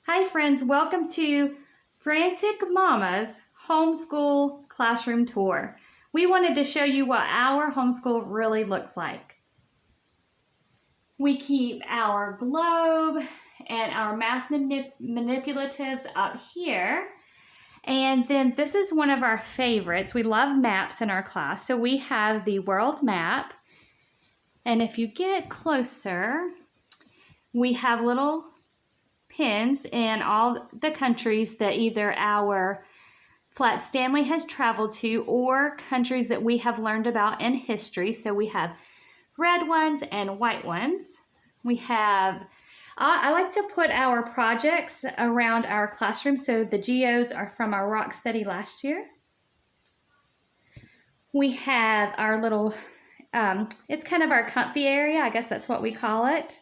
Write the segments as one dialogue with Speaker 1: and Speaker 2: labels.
Speaker 1: Hi friends, welcome to Frantic Mama's Homeschool Classroom Tour. We wanted to show you what our homeschool really looks like. We keep our globe and our math manipulatives up here. And then this is one of our favorites. We love maps in our class. So we have the world map. And if you get closer, we have little pins in all the countries that either our Flat Stanley has traveled to or countries that we have learned about in history. So we have red ones and white ones. We have, I like to put our projects around our classroom. So the geodes are from our rock study last year. We have our little, it's kind of our comfy area. I guess that's what we call it,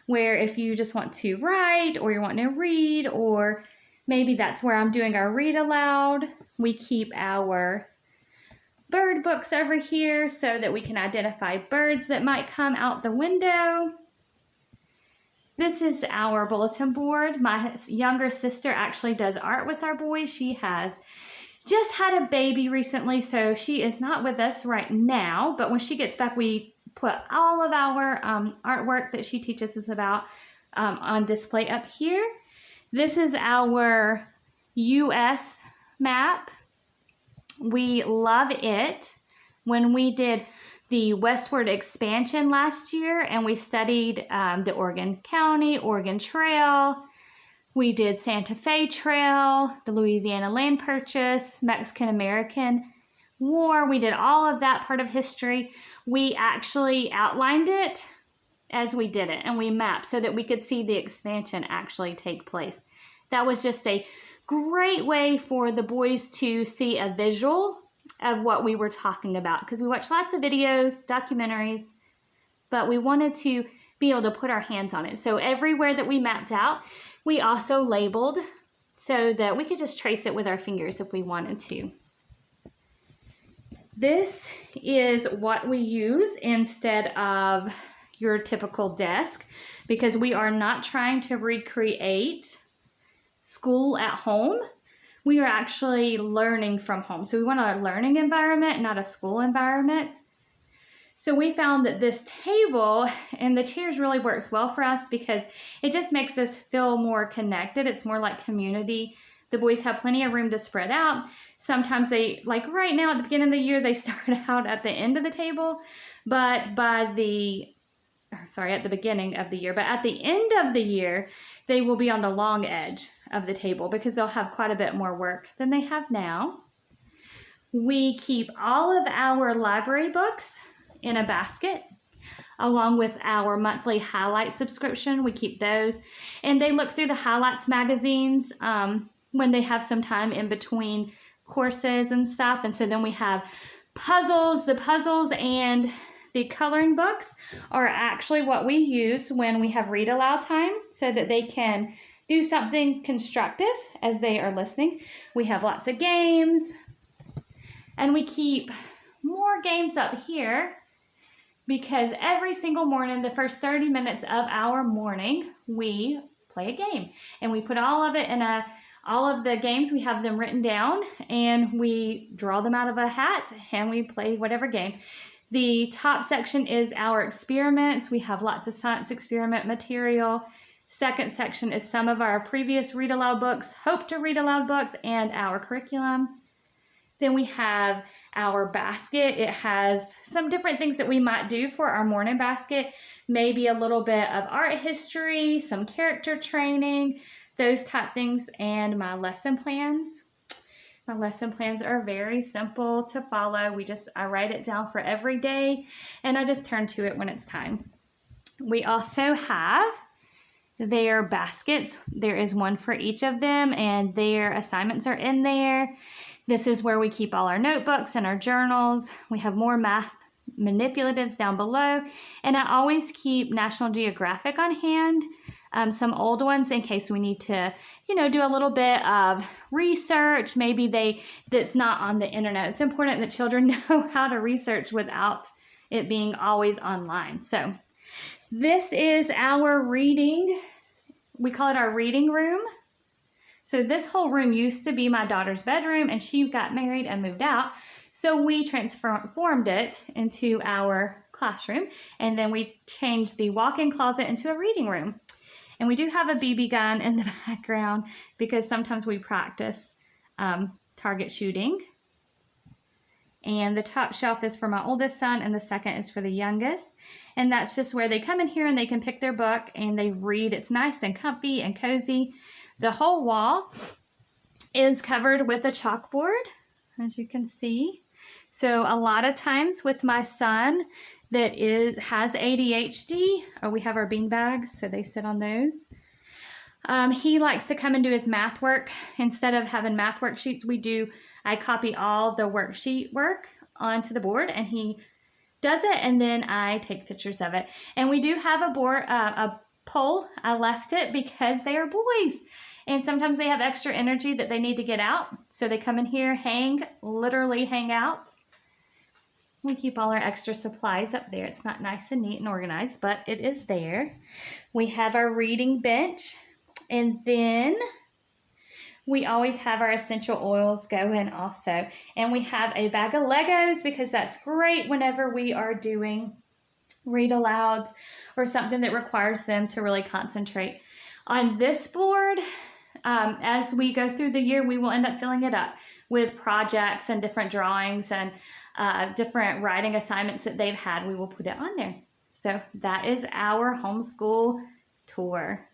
Speaker 1: where if you just want to write or you want to read, or maybe that's where I'm doing our read aloud. We keep our bird books over here so that we can identify birds that might come out the window. This is our bulletin board. My younger sister actually does art with our boys. She has just had a baby recently, so she is not with us right now, but when she gets back, we put all of our artwork that she teaches us about on display up here. This is our U.S. map. We love it. When we did the westward expansion last year and we studied the Oregon County, Oregon Trail, we did Santa Fe Trail, the Louisiana Land Purchase, Mexican-American War. We did all of that part of history. We actually outlined it as we did it, and we mapped so that we could see the expansion actually take place. That was just a great way for the boys to see a visual of what we were talking about, because we watched lots of videos, documentaries, but we wanted to be able to put our hands on it. So everywhere that we mapped out, we also labeled so that we could just trace it with our fingers if we wanted to. This is what we use instead of your typical desk, because we are not trying to recreate school at home. We are actually learning from home. So we want a learning environment, not a school environment. So we found that this table and the chairs really works well for us because it just makes us feel more connected. It's more like community. The boys have plenty of room to spread out. Sometimes they, like right now at the beginning of the year, they start out at the end of the table, but at the beginning of the year, but at the end of the year, they will be on the long edge of the table because they'll have quite a bit more work than they have now. We keep all of our library books in a basket, along with our monthly highlight subscription. We keep those, and they look through the highlights magazines when they have some time in between courses and stuff. And so then we have puzzles. The puzzles and the coloring books are actually what we use when we have read aloud time so that they can do something constructive as they are listening. We have lots of games, and we keep more games up here because every single morning, the first 30 minutes of our morning, we play a game, and we put all of it in all of the games, we have them written down, and we draw them out of a hat, and we play whatever game. The top section is our experiments. We have lots of science experiment material. Second section is some of our previous read aloud books, hope to read aloud books, and our curriculum. Then we have our basket. It has some different things that we might do for our morning basket. Maybe a little bit of art history, some character training, those type things, and my lesson plans. My lesson plans are very simple to follow. I write it down for every day, and I just turn to it when it's time. We also have their baskets. There is one for each of them, and their assignments are in there. This is where we keep all our notebooks and our journals. We have more math manipulatives down below, and I always keep National Geographic on hand, some old ones in case we need to, do a little bit of research. Maybe that's not on the internet. It's important that children know how to research without it being always online. So this is our reading. We call it our reading room. So this whole room used to be my daughter's bedroom, and she got married and moved out. So we transformed it into our classroom, and then we changed the walk-in closet into a reading room. And we do have a BB gun in the background because sometimes we practice target shooting. And the top shelf is for my oldest son, and the second is for the youngest. And that's just where they come in here and they can pick their book and they read. It's nice and comfy and cozy. The whole wall is covered with a chalkboard, as you can see. So a lot of times with my son that has ADHD, we have our bean bags, so they sit on those. He likes to come and do his math work. Instead of having math worksheets, I copy all the worksheet work onto the board, and he does it, and then I take pictures of it. And we do have a pole. I left it because they are boys, and sometimes they have extra energy that they need to get out. So they come in here, literally hang out. We keep all our extra supplies up there. It's not nice and neat and organized, but it is there. We have our reading bench, and then we always have our essential oils going also. And we have a bag of Legos because that's great whenever we are doing read alouds or something that requires them to really concentrate. On this board, as we go through the year, we will end up filling it up with projects and different drawings and different writing assignments that they've had. We will put it on there. So that is our homeschool tour.